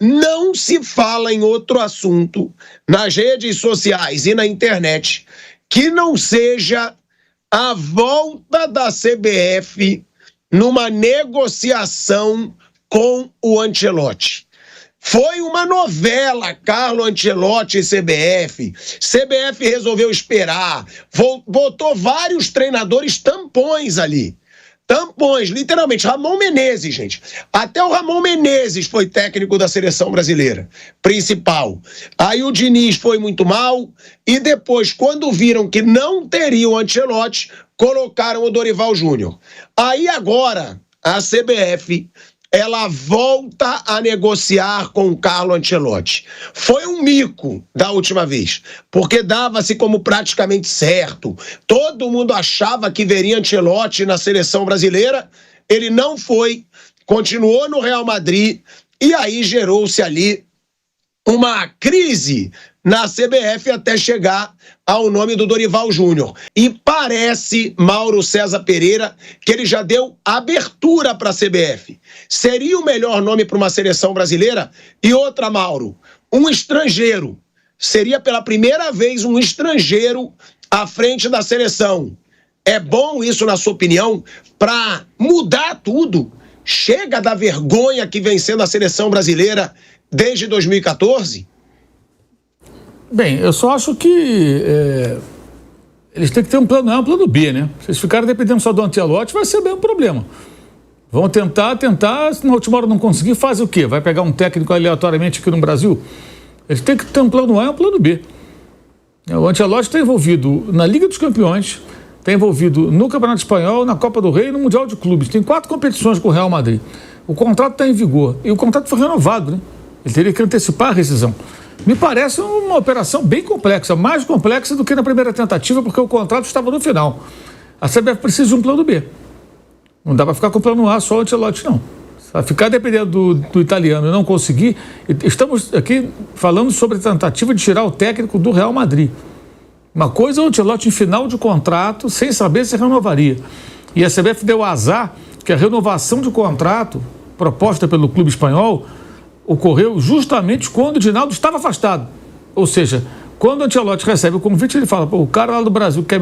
não se fala em outro assunto nas redes sociais e na internet que não seja a volta da CBF numa negociação com o Ancelotti. Foi uma novela, Carlo Ancelotti e CBF. CBF resolveu esperar, botou vários treinadores tampões ali. Tampões, literalmente. Ramon Menezes, gente. Até o Ramon Menezes foi técnico da seleção brasileira, principal. Aí o Diniz foi muito mal e depois, quando viram que não teria o Ancelotti, colocaram o Dorival Júnior. Aí agora, a CBF, ela volta a negociar com o Carlo Ancelotti. Foi um mico da última vez, porque dava-se como praticamente certo. Todo mundo achava que veria Ancelotti na seleção brasileira. Ele não foi, continuou no Real Madrid, e aí gerou-se ali uma crise na CBF até chegar ao nome do Dorival Júnior. E parece, Mauro César Pereira, que ele já deu abertura para a CBF. Seria o melhor nome para uma seleção brasileira? E outra, Mauro, um estrangeiro. Seria pela primeira vez um estrangeiro à frente da seleção. É bom isso, na sua opinião, para mudar tudo? Chega da vergonha que vem sendo a seleção brasileira desde 2014? Bem, eu só acho que eles têm que ter um plano A e um plano B, né? Se eles ficarem dependendo só do Ancelotti, vai ser bem um problema. Vão tentar, se na última hora não conseguir, faz o quê? Vai pegar um técnico aleatoriamente aqui no Brasil? Eles têm que ter um plano A e um plano B. O Ancelotti está envolvido na Liga dos Campeões, está envolvido no Campeonato Espanhol, na Copa do Rei e no Mundial de Clubes. Tem 4 competições com o Real Madrid. O contrato está em vigor e o contrato foi renovado, né? Ele teria que antecipar a rescisão. Me parece uma operação bem complexa, mais complexa do que na primeira tentativa, porque o contrato estava no final. A CBF precisa de um plano B. Não dá para ficar com o plano A só o Ancelotti, não. Se ficar dependendo do italiano e não conseguir... Estamos aqui falando sobre a tentativa de tirar o técnico do Real Madrid. Uma coisa é o Ancelotti em final de contrato, sem saber se renovaria. E a CBF deu azar que a renovação de contrato proposta pelo clube espanhol ocorreu justamente quando o Dinaldo estava afastado. Ou seja, quando o Ancelotti recebe o convite, ele fala, o cara lá do Brasil quer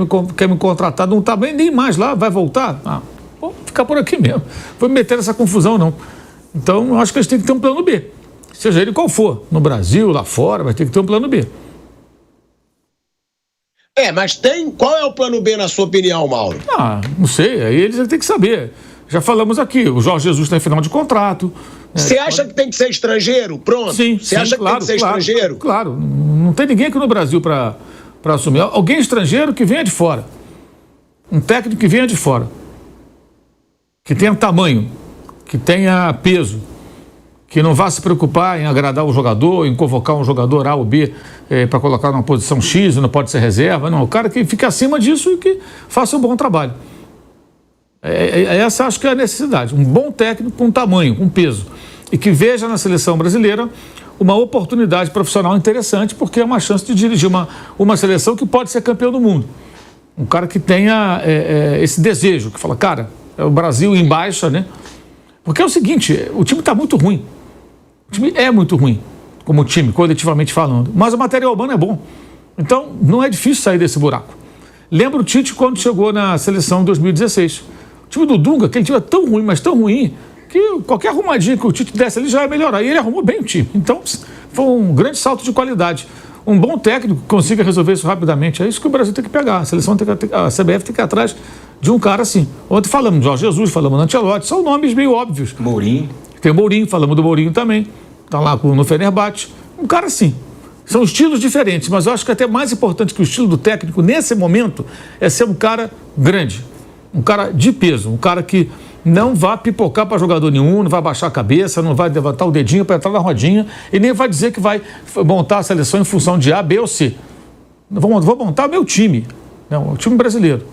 me contratar, não está bem nem mais lá, vai voltar? Vou ficar por aqui mesmo. Vou me meter nessa confusão, não. Então, eu acho que eles têm que ter um plano B. Seja ele qual for, no Brasil, lá fora, vai ter que ter um plano B. Mas qual é o plano B na sua opinião, Mauro? Não sei, aí eles têm que saber. Já falamos aqui, o Jorge Jesus está em final de contrato. Você acha que tem que ser estrangeiro? Pronto. Sim, Você acha que tem que ser estrangeiro? Claro, não tem ninguém aqui no Brasil para assumir. Alguém estrangeiro que venha de fora. Um técnico que venha de fora. Que tenha tamanho, que tenha peso, que não vá se preocupar em agradar o jogador, em convocar um jogador A ou B para colocar numa posição X, não pode ser reserva. Não, o cara que fique acima disso e que faça um bom trabalho. Essa acho que é a necessidade. Um bom técnico com tamanho, com peso. E que veja na seleção brasileira uma oportunidade profissional interessante, porque é uma chance de dirigir uma seleção que pode ser campeão do mundo. Um cara que tenha esse desejo, que fala, cara, é o Brasil em baixa, né? Porque é o seguinte, o time está muito ruim. O time é muito ruim, como time, coletivamente falando. Mas o material humano é bom. Então, não é difícil sair desse buraco. Lembra o Tite quando chegou na seleção em 2016. O time do Dunga, aquele time é tão ruim, mas tão ruim, que qualquer arrumadinha que o Tite desse ali já ia melhorar. E ele arrumou bem o time. Então, foi um grande salto de qualidade. Um bom técnico que consiga resolver isso rapidamente. É isso que o Brasil tem que pegar. A seleção a CBF tem que ir atrás de um cara assim. Ontem falamos do Jorge Jesus, falamos do Ancelotti, são nomes meio óbvios. Mourinho. Tem o Mourinho, falamos do Mourinho também. Está lá no Fenerbahçe. Um cara assim. São estilos diferentes, mas eu acho que até mais importante que o estilo do técnico nesse momento é ser um cara grande, um cara de peso, um cara que não vai pipocar para jogador nenhum, não vai baixar a cabeça, não vai levantar o dedinho para entrar na rodinha e nem vai dizer que vai montar a seleção em função de A, B ou C. Vou montar o meu time, o time brasileiro.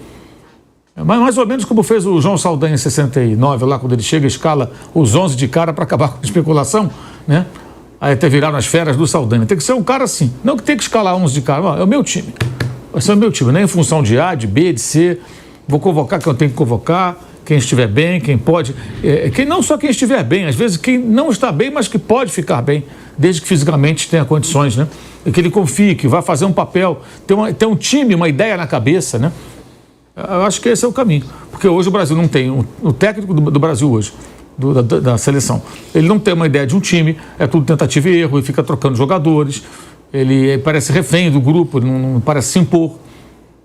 Mais ou menos como fez o João Saldanha em 69, lá quando ele chega e escala os 11 de cara para acabar com a especulação, né? Aí até viraram as feras do Saldanha. Tem que ser um cara assim, não que tem que escalar 11 de cara, é o meu time. Vai ser o meu time, nem em função de A, de B, de C. Vou convocar quem eu tenho que convocar, quem estiver bem, quem pode, não só quem estiver bem, às vezes quem não está bem, mas que pode ficar bem, desde que fisicamente tenha condições, né? E que ele confie, que vai fazer um papel, ter um time, uma ideia na cabeça, né? Eu acho que esse é o caminho, porque hoje o Brasil não tem, o técnico do Brasil hoje, da seleção, ele não tem uma ideia de um time, é tudo tentativa e erro, ele fica trocando jogadores, ele parece refém do grupo, não parece se impor,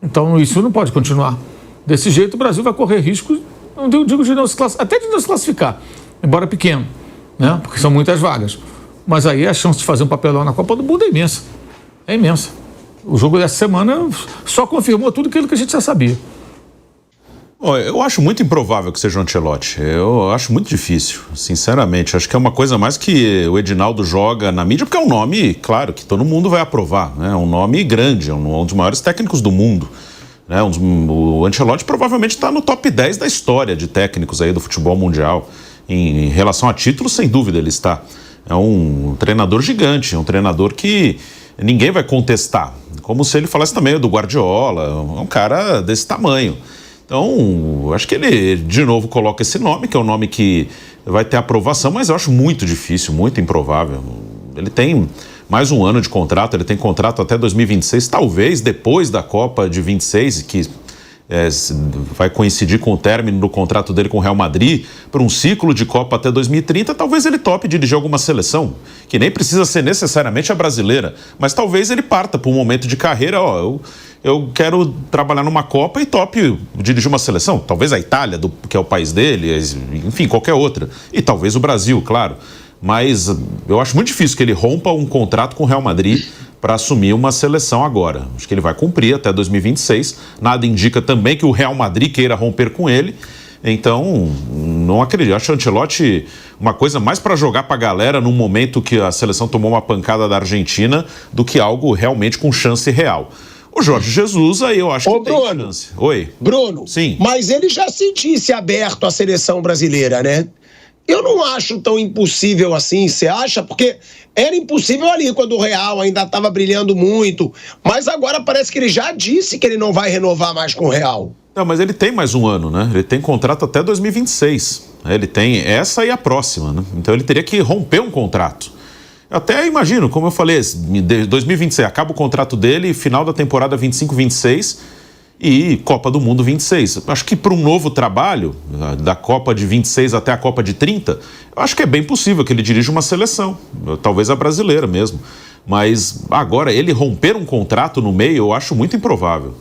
então isso não pode continuar. Desse jeito o Brasil vai correr riscos, não digo de não se classificar, até de não se classificar, embora pequeno, né? Porque são muitas vagas, mas aí a chance de fazer um papelão na Copa do Mundo é imensa, O jogo dessa semana só confirmou tudo aquilo que a gente já sabia. Eu acho muito improvável que seja o Ancelotti. Eu acho muito difícil, sinceramente. Acho que é uma coisa mais que o Edinaldo joga na mídia, porque é um nome, claro, que todo mundo vai aprovar, né? É um nome grande, é um dos maiores técnicos do mundo, né? O Ancelotti provavelmente está no top 10 da história de técnicos aí do futebol mundial. Em relação a títulos, sem dúvida ele está. É um treinador gigante, é um treinador que ninguém vai contestar. Como se ele falasse também do Guardiola, é um cara desse tamanho. Então, acho que ele, de novo, coloca esse nome, que é um nome que vai ter aprovação, mas eu acho muito difícil, muito improvável. Ele tem mais um ano de contrato, ele tem contrato até 2026, talvez depois da Copa de 26, que vai coincidir com o término do contrato dele com o Real Madrid, para um ciclo de Copa até 2030, talvez ele tope dirigir alguma seleção, que nem precisa ser necessariamente a brasileira, mas talvez ele parta para um momento de carreira, eu quero trabalhar numa Copa e tope dirigir uma seleção, talvez a Itália, que é o país dele, enfim, qualquer outra, e talvez o Brasil, claro, mas eu acho muito difícil que ele rompa um contrato com o Real Madrid para assumir uma seleção agora. Acho que ele vai cumprir até 2026. Nada indica também que o Real Madrid queira romper com ele. Então, não acredito. Acho o Ancelotti uma coisa mais para jogar para a galera num momento que a seleção tomou uma pancada da Argentina do que algo realmente com chance real. O Jorge Jesus, aí eu acho que tem chance. Oi. Bruno, sim. Mas ele já sentisse aberto à seleção brasileira, né? Eu não acho tão impossível assim, você acha? Porque era impossível ali quando o Real ainda estava brilhando muito, mas agora parece que ele já disse que ele não vai renovar mais com o Real. Não, mas ele tem mais um ano, né? Ele tem contrato até 2026. Ele tem essa e a próxima, né? Então ele teria que romper um contrato. Eu até imagino, como eu falei, 2026, acaba o contrato dele, final da temporada 25-26 e Copa do Mundo 26. Acho que para um novo trabalho, da Copa de 26 até a Copa de 30, eu acho que é bem possível que ele dirija uma seleção, talvez a brasileira mesmo. Mas agora, ele romper um contrato no meio, eu acho muito improvável.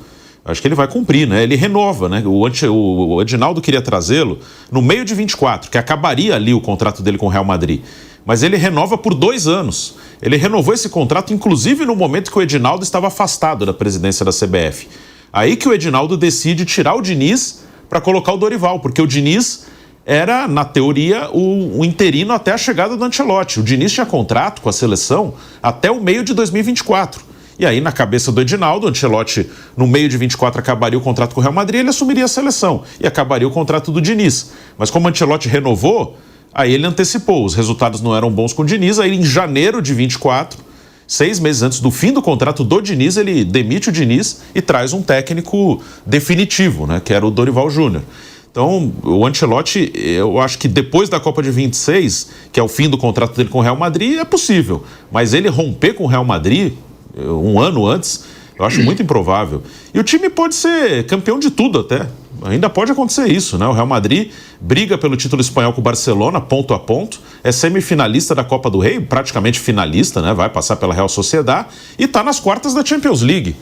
Acho que ele vai cumprir, né? Ele renova, né? O Edinaldo queria trazê-lo no meio de 24, que acabaria ali o contrato dele com o Real Madrid. Mas ele renova por 2 anos. Ele renovou esse contrato, inclusive no momento que o Edinaldo estava afastado da presidência da CBF. Aí que o Edinaldo decide tirar o Diniz para colocar o Dorival, porque o Diniz era, na teoria, o interino até a chegada do Ancelotti. O Diniz tinha contrato com a seleção até o meio de 2024. E aí, na cabeça do Edinaldo, o Ancelotti, no meio de 24, acabaria o contrato com o Real Madrid, ele assumiria a seleção e acabaria o contrato do Diniz. Mas como o Ancelotti renovou, aí ele antecipou. Os resultados não eram bons com o Diniz, aí em janeiro de 24... 6 meses antes do fim do contrato do Diniz, ele demite o Diniz e traz um técnico definitivo, né, que era o Dorival Júnior. Então, o Ancelotti, eu acho que depois da Copa de 26, que é o fim do contrato dele com o Real Madrid, é possível. Mas ele romper com o Real Madrid, um ano antes, eu acho muito improvável. E o time pode ser campeão de tudo até. Ainda pode acontecer isso, né? O Real Madrid briga pelo título espanhol com o Barcelona, ponto a ponto, é semifinalista da Copa do Rei, praticamente finalista, né? Vai passar pela Real Sociedad e está nas quartas da Champions League.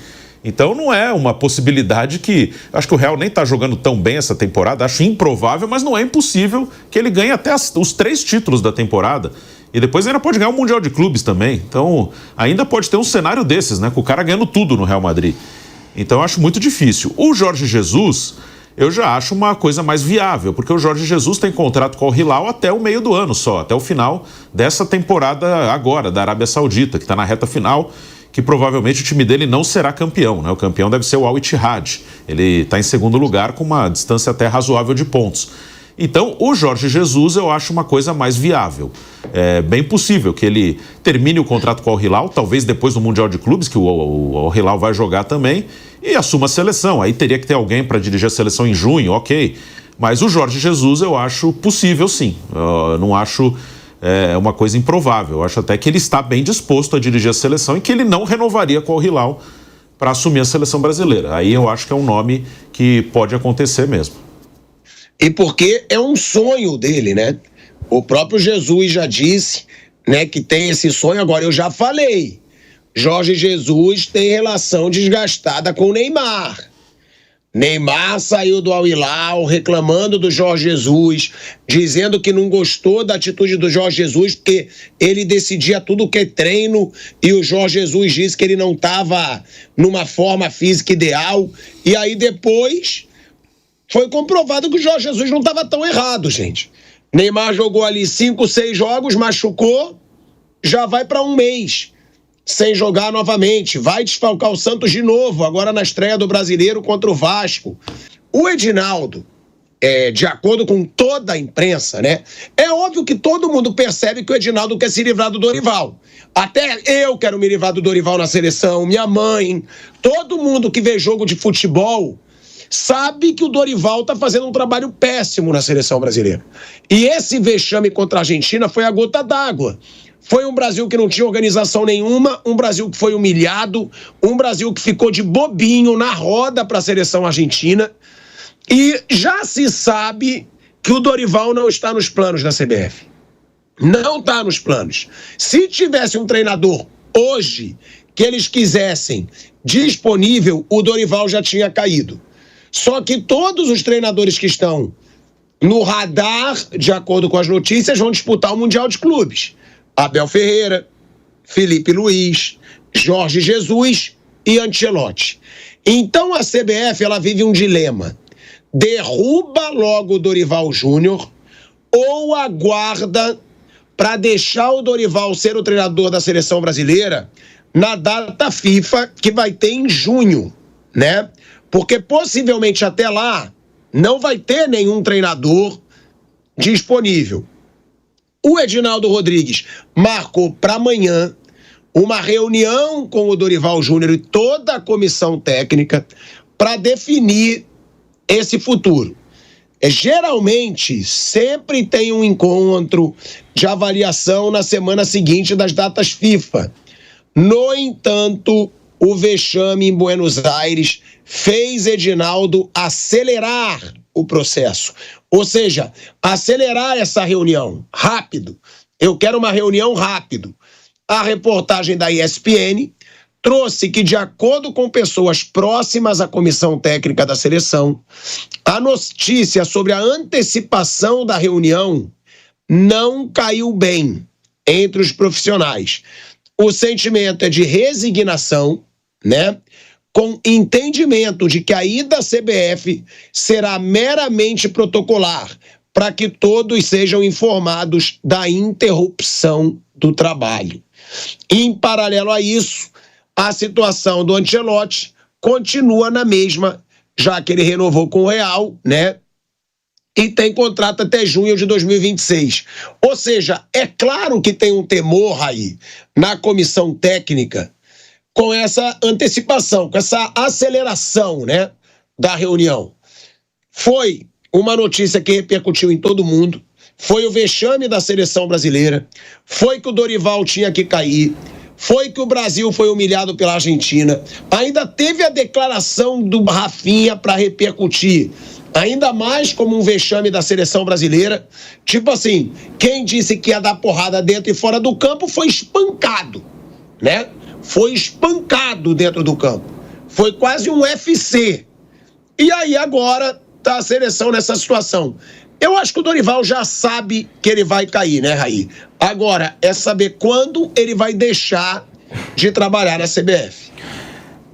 Então não é uma possibilidade que... Acho que o Real nem está jogando tão bem essa temporada, acho improvável, mas não é impossível que ele ganhe até os 3 títulos da temporada. E depois ainda pode ganhar o Mundial de Clubes também. Então ainda pode ter um cenário desses, né? Com o cara ganhando tudo no Real Madrid. Então eu acho muito difícil. O Jorge Jesus... eu já acho uma coisa mais viável, porque o Jorge Jesus tem contrato com o Hilal até o meio do ano só, até o final dessa temporada agora, da Arábia Saudita, que está na reta final, que provavelmente o time dele não será campeão, né? O campeão deve ser o Al Ittihad. Ele está em segundo lugar com uma distância até razoável de pontos. Então, o Jorge Jesus eu acho uma coisa mais viável. É bem possível que ele termine o contrato com o Al Hilal, talvez depois do Mundial de Clubes, que o Al Hilal vai jogar também, e assuma a seleção. Aí teria que ter alguém para dirigir a seleção em junho, ok. Mas o Jorge Jesus eu acho possível, sim. Eu não acho uma coisa improvável. Eu acho até que ele está bem disposto a dirigir a seleção e que ele não renovaria com o Al-Hilal para assumir a seleção brasileira. Aí eu acho que é um nome que pode acontecer mesmo. E porque é um sonho dele, né? O próprio Jesus já disse, né, que tem esse sonho. Agora, eu já falei, Jorge Jesus tem relação desgastada com o Neymar. Neymar saiu do Al-Hilal reclamando do Jorge Jesus, dizendo que não gostou da atitude do Jorge Jesus, porque ele decidia tudo que é treino, e o Jorge Jesus disse que ele não estava numa forma física ideal. E aí depois foi comprovado que o Jorge Jesus não estava tão errado, gente. Neymar jogou ali 5, 6 jogos, machucou, já vai para um mês sem jogar novamente, vai desfalcar o Santos de novo, agora na estreia do Brasileiro contra o Vasco. O Edinaldo, de acordo com toda a imprensa, né, é óbvio que todo mundo percebe que o Edinaldo quer se livrar do Dorival. Até eu quero me livrar do Dorival na seleção, minha mãe, todo mundo que vê jogo de futebol sabe que o Dorival está fazendo um trabalho péssimo na seleção brasileira. E esse vexame contra a Argentina foi a gota d'água. Foi um Brasil que não tinha organização nenhuma, um Brasil que foi humilhado, um Brasil que ficou de bobinho na roda para a seleção argentina. E já se sabe que o Dorival não está nos planos da CBF. Não está nos planos. Se tivesse um treinador hoje que eles quisessem disponível, o Dorival já tinha caído. Só que todos os treinadores que estão no radar, de acordo com as notícias, vão disputar o Mundial de Clubes. Abel Ferreira, Felipe Luiz, Jorge Jesus e Ancelotti. Então a CBF ela vive um dilema. Derruba logo o Dorival Júnior ou aguarda para deixar o Dorival ser o treinador da seleção brasileira na data FIFA que vai ter em junho, né? Porque possivelmente até lá não vai ter nenhum treinador disponível. O Edinaldo Rodrigues marcou para amanhã uma reunião com o Dorival Júnior e toda a comissão técnica para definir esse futuro. Geralmente, sempre tem um encontro de avaliação na semana seguinte das datas FIFA. No entanto, o vexame em Buenos Aires fez Edinaldo acelerar o processo. Ou seja, acelerar essa reunião rápido. Eu quero uma reunião rápido. A reportagem da ESPN trouxe que, de acordo com pessoas próximas à comissão técnica da seleção, a notícia sobre a antecipação da reunião não caiu bem entre os profissionais. O sentimento é de resignação, né? Com entendimento de que a ida à CBF será meramente protocolar, para que todos sejam informados da interrupção do trabalho. Em paralelo a isso, a situação do Ancelotti continua na mesma, já que ele renovou com o Real, né? E tem contrato até junho de 2026. Ou seja, é claro que tem um temor aí na comissão técnica com essa antecipação, com essa aceleração, né, da reunião. Foi uma notícia que repercutiu em todo mundo, foi o vexame da seleção brasileira, foi que o Dorival tinha que cair, foi que o Brasil foi humilhado pela Argentina, ainda teve a declaração do Rafinha para repercutir, ainda mais como um vexame da seleção brasileira. Tipo assim, quem disse que ia dar porrada dentro e fora do campo foi espancado, né? Foi espancado dentro do campo. Foi quase um UFC. E aí agora tá a seleção nessa situação. Eu acho que o Dorival já sabe que ele vai cair, né, Raí? Agora é saber quando ele vai deixar de trabalhar na CBF.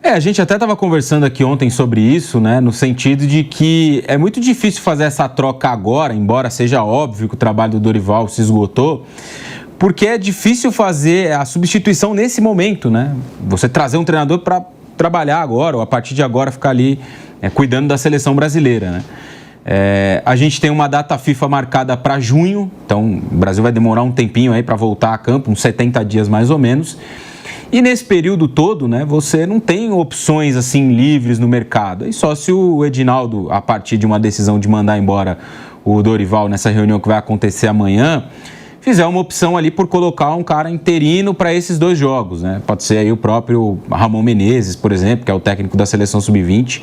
A gente até estava conversando aqui ontem sobre isso, né? No sentido de que é muito difícil fazer essa troca agora, embora seja óbvio que o trabalho do Dorival se esgotou, porque é difícil fazer a substituição nesse momento, né? Você trazer um treinador para trabalhar agora, ou a partir de agora ficar ali cuidando da seleção brasileira, né? A gente tem uma data FIFA marcada para junho, então o Brasil vai demorar um tempinho aí para voltar a campo, uns 70 dias mais ou menos. E nesse período todo, né, você não tem opções assim livres no mercado. E só se o Edinaldo, a partir de uma decisão de mandar embora o Dorival nessa reunião que vai acontecer amanhã, fizer uma opção ali por colocar um cara interino para esses 2 jogos, né? Pode ser aí o próprio Ramon Menezes, por exemplo, que é o técnico da seleção sub-20,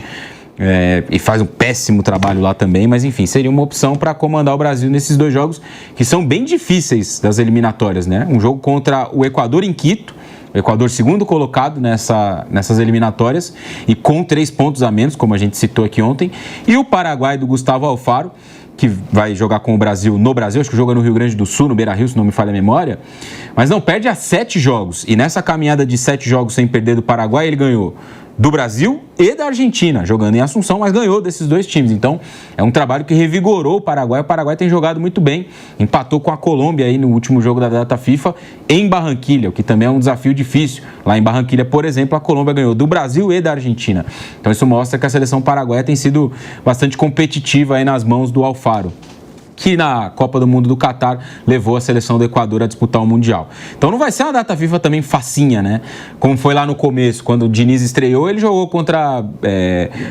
e faz um péssimo trabalho lá também, mas enfim, seria uma opção para comandar o Brasil nesses 2 jogos que são bem difíceis das eliminatórias, né? Um jogo contra o Equador em Quito, o Equador segundo colocado nessas eliminatórias e com 3 pontos a menos, como a gente citou aqui ontem, e o Paraguai do Gustavo Alfaro, que vai jogar com o Brasil no Brasil, acho que joga no Rio Grande do Sul, no Beira-Rio, se não me falha a memória, mas não perde a 7 jogos, e nessa caminhada de 7 jogos sem perder do Paraguai, ele ganhou do Brasil e da Argentina, jogando em Assunção, mas ganhou desses 2 times. Então, é um trabalho que revigorou o Paraguai. O Paraguai tem jogado muito bem, empatou com a Colômbia aí no último jogo da data FIFA em Barranquilha, o que também é um desafio difícil. Lá em Barranquilha, por exemplo, a Colômbia ganhou do Brasil e da Argentina. Então, isso mostra que a seleção paraguaia tem sido bastante competitiva aí nas mãos do Alfaro, que na Copa do Mundo do Catar levou a seleção do Equador a disputar o Mundial. Então não vai ser uma data FIFA também facinha, né? Como foi lá no começo, quando o Diniz estreou, ele jogou contra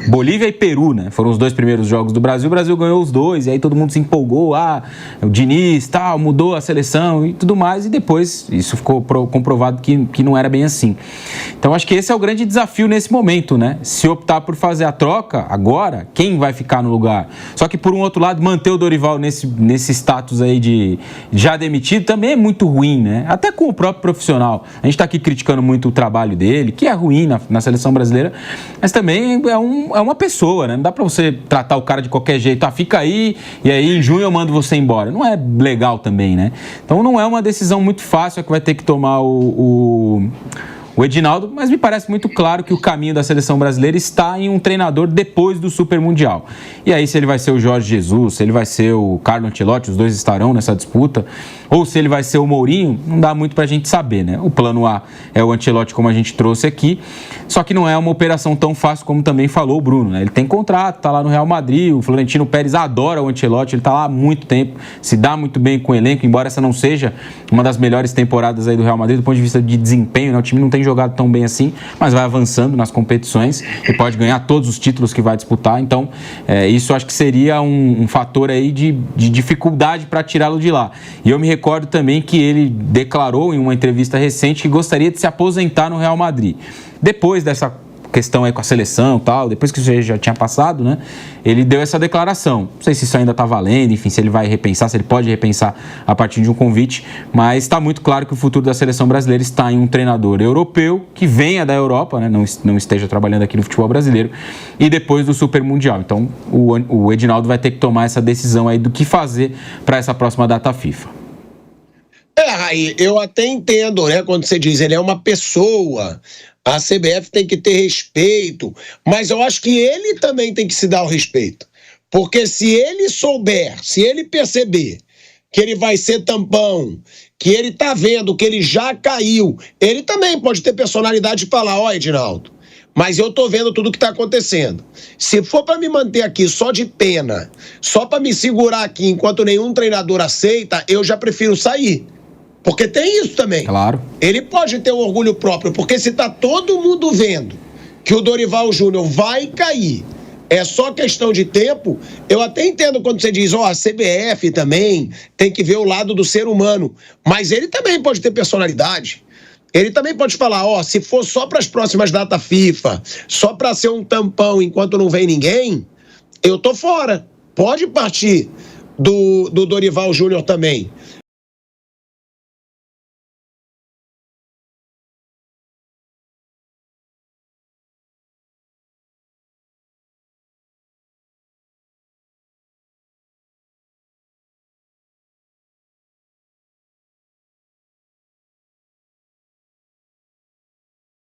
Bolívia e Peru, né? Foram os 2 primeiros jogos do Brasil, o Brasil ganhou os 2, e aí todo mundo se empolgou, o Diniz, tal, mudou a seleção e tudo mais, e depois isso ficou comprovado que não era bem assim. Então acho que esse é o grande desafio nesse momento, né? Se optar por fazer a troca agora, quem vai ficar no lugar? Só que por um outro lado, manter o Dorival nesse status aí de já demitido também é muito ruim, né? Até com o próprio profissional. A gente está aqui criticando muito o trabalho dele, que é ruim na seleção brasileira, mas também é uma pessoa, né? Não dá para você tratar o cara de qualquer jeito. Fica aí, e aí em junho eu mando você embora. Não é legal também, né? Então não é uma decisão muito fácil que vai ter que tomar o Edinaldo, mas me parece muito claro que o caminho da seleção brasileira está em um treinador depois do Super Mundial. E aí, se ele vai ser o Jorge Jesus, se ele vai ser o Carlo Ancelotti, os 2 estarão nessa disputa, ou se ele vai ser o Mourinho, não dá muito pra gente saber, né? O plano A é o Ancelotti, como a gente trouxe aqui, só que não é uma operação tão fácil como também falou o Bruno, né? Ele tem contrato, tá lá no Real Madrid, o Florentino Pérez adora o Ancelotti, ele tá lá há muito tempo, se dá muito bem com o elenco, embora essa não seja uma das melhores temporadas aí do Real Madrid do ponto de vista de desempenho, né? O time não tem jogado tão bem assim, mas vai avançando nas competições e pode ganhar todos os títulos que vai disputar. Então, isso acho que seria um fator aí de dificuldade para tirá-lo de lá. E eu me recordo também que ele declarou em uma entrevista recente que gostaria de se aposentar no Real Madrid. Depois dessa questão aí com a seleção e tal, depois que isso já tinha passado, né, ele deu essa declaração. Não sei se isso ainda está valendo, enfim, se ele vai repensar, se ele pode repensar a partir de um convite, mas está muito claro que o futuro da seleção brasileira está em um treinador europeu que venha da Europa, né, não esteja trabalhando aqui no futebol brasileiro, e depois do Super Mundial. Então, o Edinaldo vai ter que tomar essa decisão aí do que fazer para essa próxima data FIFA. Raí, eu até entendo, né, quando você diz ele é uma pessoa, a CBF tem que ter respeito, mas eu acho que ele também tem que se dar o respeito, porque se ele souber, se ele perceber que ele vai ser tampão, que ele tá vendo que ele já caiu, ele também pode ter personalidade de falar, ó, Edinaldo, mas eu tô vendo tudo que tá acontecendo. Se for para me manter aqui só de pena, só para me segurar aqui enquanto nenhum treinador aceita, eu já prefiro sair. Porque tem isso também. Claro. Ele pode ter um orgulho próprio, porque se tá todo mundo vendo que o Dorival Júnior vai cair, é só questão de tempo, eu até entendo quando você diz, a CBF também tem que ver o lado do ser humano, mas ele também pode ter personalidade. Ele também pode falar, se for só para as próximas datas FIFA, só para ser um tampão enquanto não vem ninguém, eu tô fora. Pode partir do Dorival Júnior também.